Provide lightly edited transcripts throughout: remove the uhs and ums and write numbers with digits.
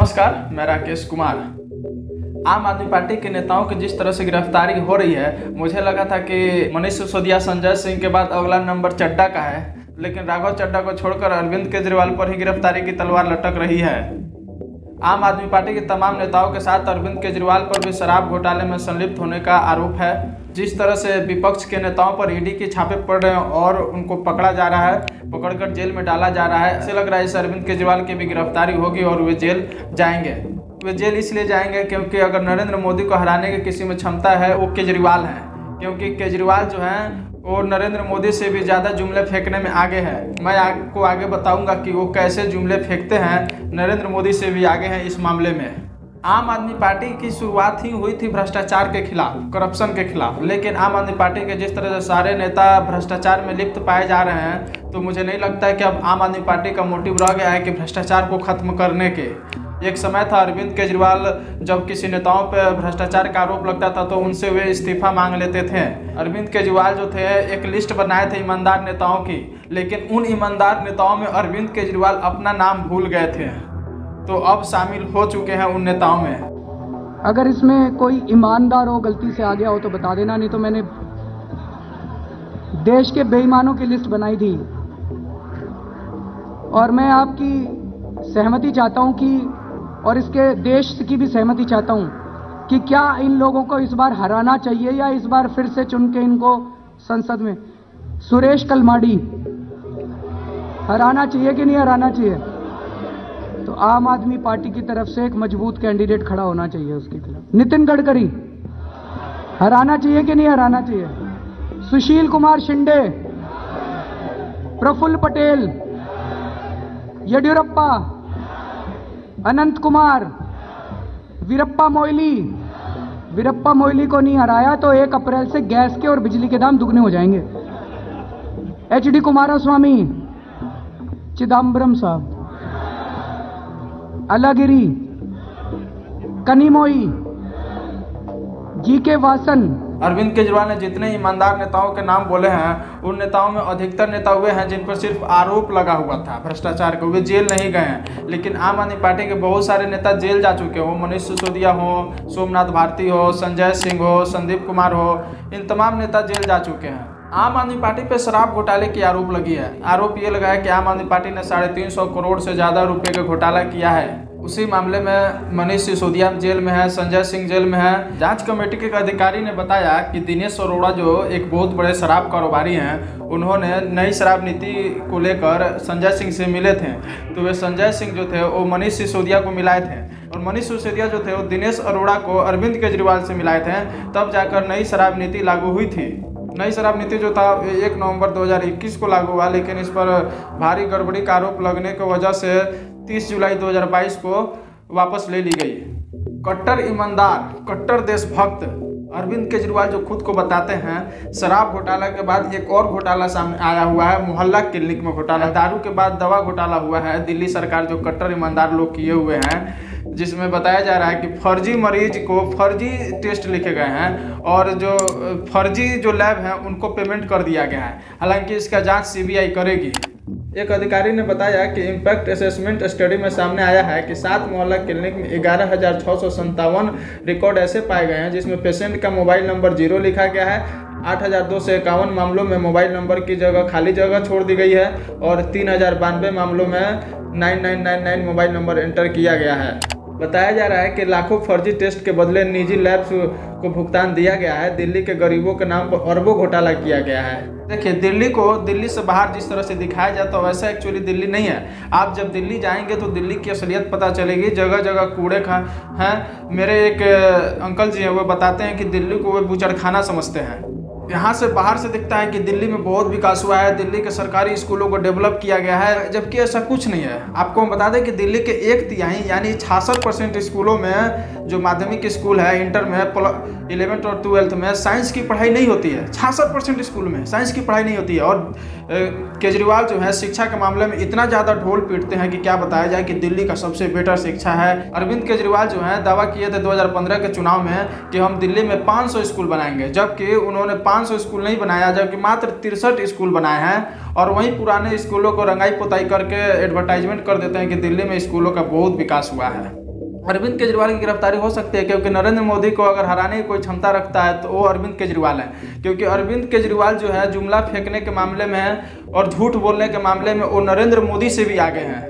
नमस्कार, मैं राकेश कुमार। आम आदमी पार्टी के नेताओं की जिस तरह से गिरफ्तारी हो रही है, मुझे लगा था कि मनीष सिसोदिया, संजय सिंह के बाद अगला नंबर चड्डा का है, लेकिन राघव चड्डा को छोड़कर अरविंद केजरीवाल पर ही गिरफ्तारी की तलवार लटक रही है। आम आदमी पार्टी के तमाम नेताओं के साथ अरविंद केजरीवाल पर भी शराब घोटाले में संलिप्त होने का आरोप है। जिस तरह से विपक्ष के नेताओं पर ईडी के छापे पड़ रहे हैं और उनको पकड़ा जा रहा है, पकड़कर जेल में डाला जा रहा है, ऐसे लग रहा है इस अरविंद केजरीवाल की भी गिरफ्तारी होगी और वे जेल जाएंगे। वे जेल इसलिए जाएंगे क्योंकि अगर नरेंद्र मोदी को हराने की किसी में क्षमता है वो केजरीवाल है, क्योंकि केजरीवाल जो है वो नरेंद्र मोदी से भी ज़्यादा जुमले फेंकने में आगे है। मैं आपको आगे बताऊंगा कि वो कैसे जुमले फेंकते हैं, नरेंद्र मोदी से भी आगे हैं इस मामले में। आम आदमी पार्टी की शुरुआत ही हुई थी भ्रष्टाचार के खिलाफ, करप्शन के खिलाफ, लेकिन आम आदमी पार्टी के जिस तरह से सारे नेता भ्रष्टाचार में लिप्त पाए जा रहे हैं, तो मुझे नहीं लगता है कि अब आम आदमी पार्टी का मोटिव रह गया है कि भ्रष्टाचार को खत्म करने के। एक समय था अरविंद केजरीवाल जब किसी नेताओं पर भ्रष्टाचार का आरोप लगता था तो उनसे वे इस्तीफा मांग लेते थे। अरविंद केजरीवाल जो थे एक लिस्ट बनाए थे ईमानदार नेताओं की, लेकिन उन ईमानदार नेताओं में अरविंद केजरीवाल अपना नाम भूल गए थे, तो अब शामिल हो चुके हैं उन नेताओं में। अगर इसमें कोई ईमानदार हो, गलती से आ गया हो तो बता देना, नहीं तो मैंने देश के बेईमानों की लिस्ट बनाई थी और मैं आपकी सहमति चाहता हूं कि, और इसके देश की भी सहमति चाहता हूं कि क्या इन लोगों को इस बार हराना चाहिए या इस बार फिर से चुन के इनको संसद में सुरेश कलमाडी हराना चाहिए कि नहीं हराना चाहिए? तो आम आदमी पार्टी की तरफ से एक मजबूत कैंडिडेट खड़ा होना चाहिए उसके खिलाफ। नितिन गडकरी हराना चाहिए कि नहीं हराना चाहिए? सुशील कुमार शिंदे, प्रफुल्ल पटेल, येडियुरप्पा, अनंत कुमार, वीरप्पा मोइली को नहीं हराया तो 1 अप्रैल से गैस के और बिजली के दाम दुगने हो जाएंगे। HD कुमारस्वामी, चिदम्बरम साहब, अलगिरी, कनिमोई, GK वासन। अरविंद केजरीवाल ने जितने ईमानदार नेताओं के नाम बोले हैं, उन नेताओं में अधिकतर नेता हुए हैं जिन पर सिर्फ आरोप लगा हुआ था भ्रष्टाचार का, वे जेल नहीं गए हैं। लेकिन आम आदमी पार्टी के बहुत सारे नेता जेल जा चुके हो, मनीष सिसोदिया हो, सोमनाथ भारती हो, संजय सिंह हो, संदीप कुमार हो, इन तमाम नेता जेल जा चुके हैं। आम आदमी पार्टी पे शराब घोटाले की आरोप लगी है। आरोप ये लगा है कि आम आदमी पार्टी ने 350 करोड़ से ज़्यादा रुपए का घोटाला किया है। उसी मामले में मनीष सिसोदिया जेल में है, संजय सिंह जेल में है। जांच कमेटी के अधिकारी ने बताया कि दिनेश अरोड़ा जो एक बहुत बड़े शराब कारोबारी हैं, उन्होंने नई शराब नीति को लेकर संजय सिंह से मिले थे, तो वे संजय सिंह जो थे वो मनीष सिसोदिया को मिलाए थे और मनीष सिसोदिया जो थे वो दिनेश अरोड़ा को अरविंद केजरीवाल से मिलाए थे। तब जाकर नई शराब नीति लागू हुई थी। नई शराब नीति जो था 1 नवंबर 2021 को लागू हुआ, लेकिन इस पर भारी गड़बड़ी का आरोप लगने की वजह से 30 जुलाई 2022 को वापस ले ली गई। कट्टर ईमानदार, कट्टर देशभक्त अरविंद केजरीवाल जो खुद को बताते हैं, शराब घोटाला के बाद एक और घोटाला सामने आया हुआ है, मोहल्ला क्लिनिक में घोटाला। दारू के बाद दवा घोटाला हुआ है, दिल्ली सरकार जो कट्टर ईमानदार लोग किए हुए हैं, जिसमें बताया जा रहा है कि फर्जी मरीज को फर्जी टेस्ट लिखे गए हैं और जो फर्जी जो लैब हैं उनको पेमेंट कर दिया गया है। हालांकि इसका जांच CBI करेगी। एक अधिकारी ने बताया कि इम्पैक्ट असेसमेंट स्टडी में सामने आया है कि 7 मोहल्ला क्लिनिक में 11,657 रिकॉर्ड ऐसे पाए गए हैं जिसमें पेशेंट का मोबाइल नंबर 0 लिखा गया है। 8,251 मामलों में मोबाइल नंबर की जगह खाली जगह छोड़ दी गई है और 3,092 मामलों में 9999 मोबाइल नंबर एंटर किया गया है। बताया जा रहा है कि लाखों फर्जी टेस्ट के बदले निजी लैब्स को भुगतान दिया गया है। दिल्ली के गरीबों के नाम पर अरबों घोटाला किया गया है। देखिए, दिल्ली को दिल्ली से बाहर जिस तरह से दिखाया जाता है वैसा एक्चुअली दिल्ली नहीं है। आप जब दिल्ली जाएंगे तो दिल्ली की असलियत पता चलेगी। जगह जगह कूड़े हैं। मेरे एक अंकल जी हैं, वो बताते हैं कि दिल्ली को वे बूचड़खाना समझते हैं। यहाँ से बाहर से दिखता है कि दिल्ली में बहुत विकास हुआ है, दिल्ली के सरकारी स्कूलों को डेवलप किया गया है, जबकि ऐसा कुछ नहीं है। आपको हम बता दें कि दिल्ली के 1/3 यानी 66% स्कूलों में, जो माध्यमिक स्कूल है, इंटर में, 11th और 12th में साइंस की पढ़ाई नहीं होती है। 66% स्कूल में साइंस की पढ़ाई नहीं होती है। और केजरीवाल जो है शिक्षा के मामले में इतना ज़्यादा ढोल पीटते हैं कि क्या बताया जाए कि दिल्ली का सबसे बेटर शिक्षा है। अरविंद केजरीवाल जो है दावा किए थे 2015 के चुनाव में कि हम दिल्ली में 500 स्कूल बनाएंगे, जबकि उन्होंने 500 स्कूल नहीं बनाया, जबकि मात्र 63 स्कूल बनाए हैं। और वहीं पुराने स्कूलों को रंगाई पुताई करके एडवर्टाइजमेंट कर देते हैं कि दिल्ली में स्कूलों का बहुत विकास हुआ है। अरविंद केजरीवाल की गिरफ्तारी हो सकती है, क्योंकि नरेंद्र मोदी को अगर हराने की कोई क्षमता रखता है तो वो अरविंद केजरीवाल है। क्योंकि अरविंद केजरीवाल जो है जुमला फेंकने के मामले में और झूठ बोलने के मामले में वो नरेंद्र मोदी से भी आगे हैं।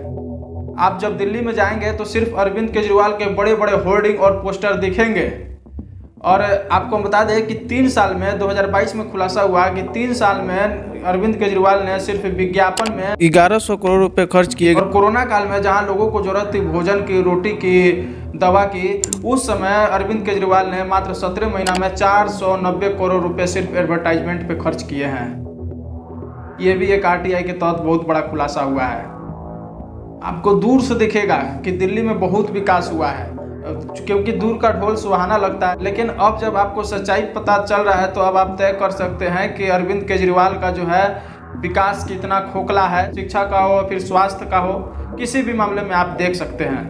आप जब दिल्ली में जाएंगे तो सिर्फ अरविंद केजरीवाल के बड़े बड़े होर्डिंग और पोस्टर दिखेंगे। और आपको बता दें कि 3 साल में 2022 में खुलासा हुआ कि 3 साल में अरविंद केजरीवाल ने सिर्फ विज्ञापन में 1100 करोड़ रुपए खर्च किए। और कोरोना काल में जहां लोगों को जरूरत थी भोजन की, रोटी की, दवा की, उस समय अरविंद केजरीवाल ने मात्र 17 महीना में 490 करोड़ रुपए सिर्फ एडवर्टाइजमेंट पे खर्च किए हैं। ये भी एक RTI के तहत बहुत बड़ा खुलासा हुआ है। आपको दूर से दिखेगा कि दिल्ली में बहुत विकास हुआ है, क्योंकि दूर का ढोल सुहाना लगता है। लेकिन अब जब आपको सच्चाई पता चल रहा है तो अब आप तय कर सकते हैं कि अरविंद केजरीवाल का जो है विकास कितना खोखला है। शिक्षा का हो, फिर स्वास्थ्य का हो, किसी भी मामले में आप देख सकते हैं।